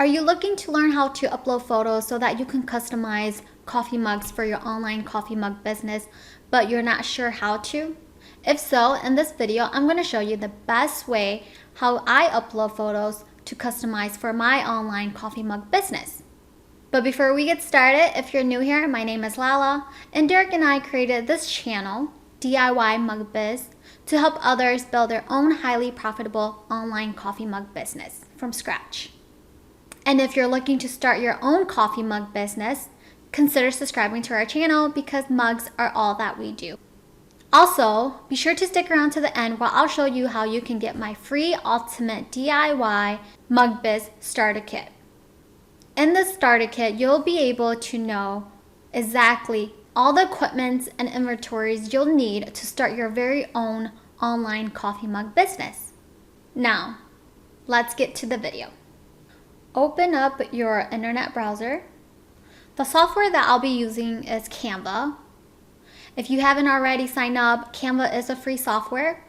Are you looking to learn how to upload photos so that you can customize coffee mugs for your online coffee mug business, but you're not sure how to? If so, in this video, I'm going to show you the best way how I upload photos to customize for my online coffee mug business. But before we get started, if you're new here, my name is Lala, and Derek and I created this channel, DIYMugBiz, to help others build their own highly profitable online coffee mug business from scratch. And if you're looking to start your own coffee mug business, consider subscribing to our channel because mugs are all that we do. Also, be sure to stick around to the end while I'll show you how you can get my free ultimate DIY MugBiz starter kit. In this starter kit, you'll be able to know exactly all the equipment and inventories you'll need to start your very own online coffee mug business. Now, let's get to the video. Open up your internet browser. The software that I'll be using is Canva. If you haven't already signed up, Canva is a free software.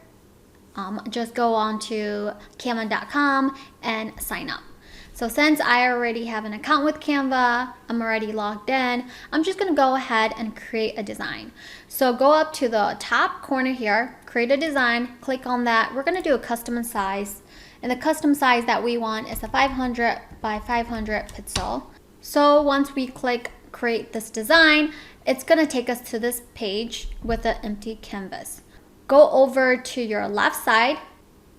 Just go on to canva.com and sign up. So since I already have an account with Canva, I'm already logged in, I'm just gonna go ahead and create a design. So go up to the top corner here, create a design, click on that. We're gonna do a custom size. And the custom size that we want is a 500 by 500 pixel. So once we click create this design, it's gonna take us to this page with an empty canvas. Go over to your left side,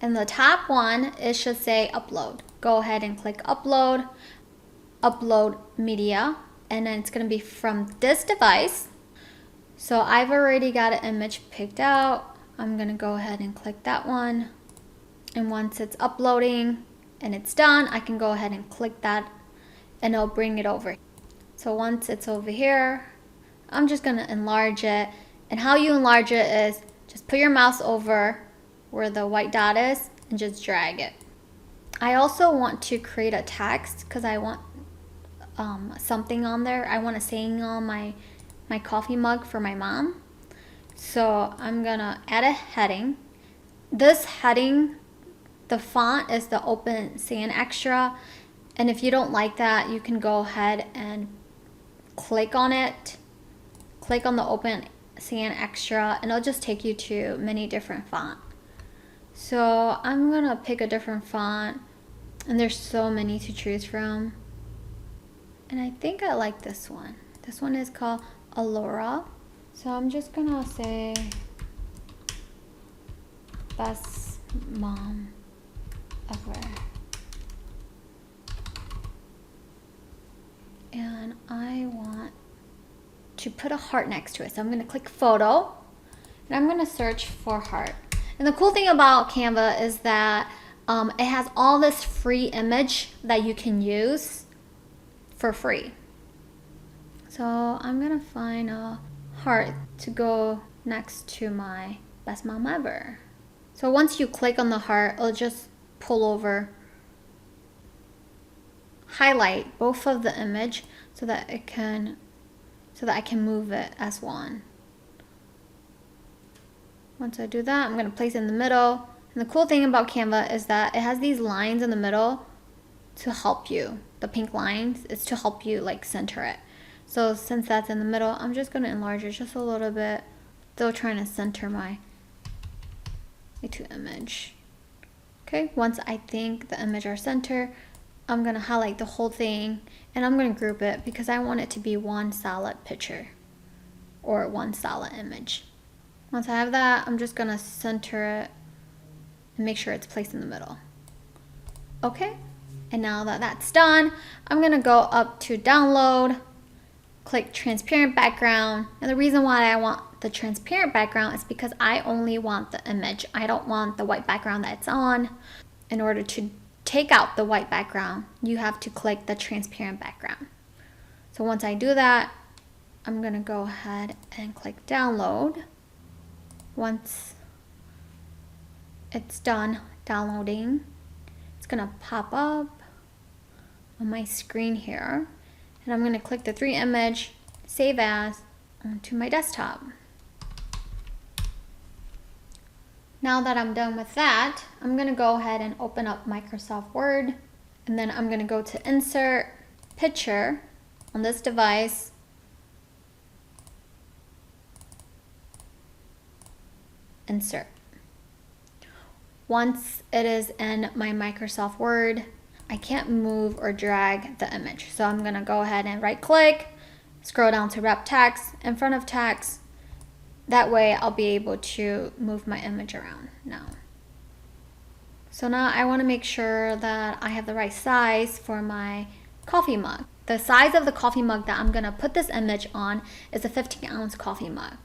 and the top one, it should say upload. Go ahead and click upload, upload media, and then it's gonna be from this device. So I've already got an image picked out. I'm gonna go ahead and click that one. And once it's uploading and it's done, I can go ahead and click that and it'll bring it over. So once it's over here, I'm just gonna enlarge it. And how you enlarge it is just put your mouse over where the white dot is and just drag it. I also want to create a text because I want something on there. I want a saying on my coffee mug for my mom. So I'm gonna add a heading. This heading, the font is the Open Sans Extra, and if you don't like that, you can go ahead and click on it, click on the Open Sans Extra, and it'll just take you to many different fonts. So I'm gonna pick a different font, and there's so many to choose from, and I think I like this one. This one is called Allura. So I'm just gonna say best mom ever. And I want to put a heart next to it. So I'm gonna click photo and I'm gonna search for heart. And the cool thing about Canva is that it has all this free image that you can use for free. So I'm gonna find a heart to go next to my best mom ever. So once you click on the heart, it'll just pull over, highlight both of the image so that I can move it as one. Once I do that, I'm going to place it in the middle. And the cool thing about Canva is that it has these lines in the middle to help you. The pink lines is to help you like center it. So since that's in the middle, I'm just going to enlarge it just a little bit. Still trying to center my two image. Okay, once I think the image are center, I'm gonna highlight the whole thing and I'm gonna group it because I want it to be one solid picture or one solid image. Once I have that, I'm just gonna center it and make sure it's placed in the middle. Okay, and now that that's done, I'm gonna go up to download, click transparent background, and the reason why I want the transparent background is because I only want the image. I don't want the white background that it's on. In order to take out the white background, you have to click the transparent background. So once I do that, I'm gonna go ahead and click download. Once it's done downloading, it's gonna pop up on my screen here. And I'm gonna click the 3 image, save as, onto my desktop. Now that I'm done with that, I'm gonna go ahead and open up Microsoft Word And then I'm gonna go to insert picture on this device. Insert. Once it is in my Microsoft Word, I can't move or drag the image. So I'm gonna go ahead and right click, scroll down to wrap text in front of text. That way I'll be able to move my image around now. So now I wanna make sure that I have the right size for my coffee mug. The size of the coffee mug that I'm gonna put this image on is a 15-ounce coffee mug.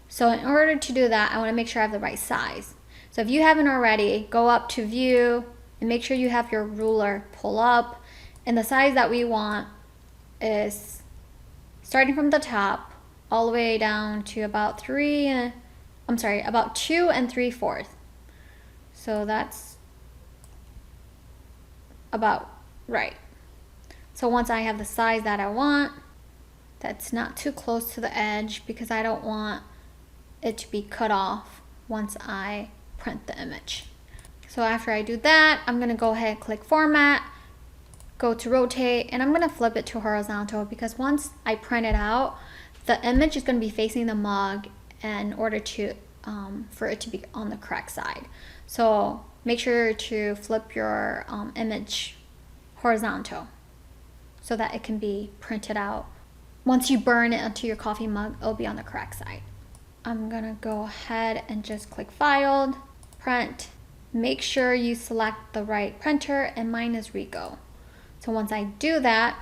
So in order to do that, I wanna make sure I have the right size. So if you haven't already, go up to view and make sure you have your ruler pull up. And the size that we want is starting from the top all the way down to about 2 3/4. So that's about right. So once I have the size that I want, that's not too close to the edge because I don't want it to be cut off once I print the image. So after I do that, I'm gonna go ahead and click format, go to rotate, and I'm gonna flip it to horizontal because once I print it out, the image is gonna be facing the mug in order to for it to be on the correct side. So make sure to flip your image horizontal so that it can be printed out. Once you burn it onto your coffee mug, it'll be on the correct side. I'm gonna go ahead and just click filed, print. Make sure you select the right printer, and mine is Ricoh. So once I do that,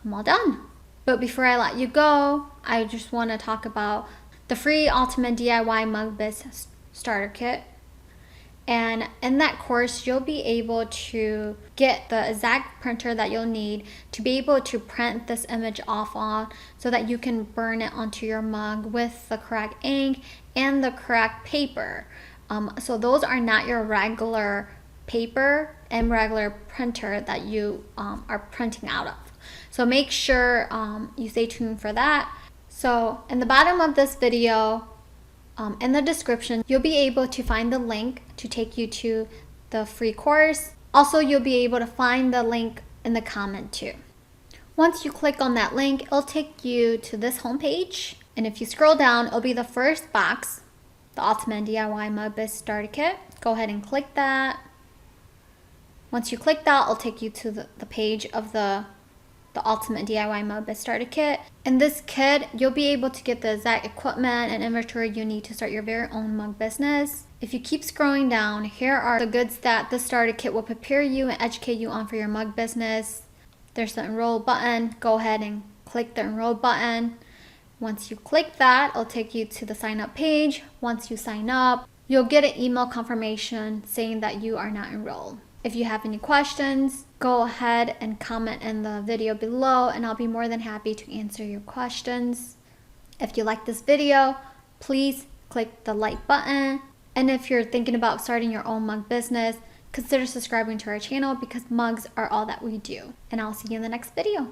I'm all done. But before I let you go, I just wanna talk about the free Ultimate DIYMugBiz starter kit. And in that course, you'll be able to get the exact printer that you'll need to be able to print this image off on so that you can burn it onto your mug with the correct ink and the correct paper. So those are not your regular paper and regular printer that you are printing out of. So make sure you stay tuned for that. So in the bottom of this video, in the description, you'll be able to find the link to take you to the free course. Also, you'll be able to find the link in the comment too. Once you click on that link, it'll take you to this homepage. And if you scroll down, it'll be the first box, the Ultimate DIYMugBiz starter kit. Go ahead and click that. Once you click that, it'll take you to the page of the Ultimate DIYMugBiz starter kit. In this kit, you'll be able to get the exact equipment and inventory you need to start your very own mug business. If you keep scrolling down, here are the goods that the starter kit will prepare you and educate you on for your mug business. There's the enroll button. Go ahead and click the enroll button. Once you click that, it'll take you to the sign up page. Once you sign up, you'll get an email confirmation saying that you are not enrolled. If you have any questions, go ahead and comment in the video below and I'll be more than happy to answer your questions. If you like this video, please click the like button. And if you're thinking about starting your own mug business, consider subscribing to our channel because mugs are all that we do. And I'll see you in the next video.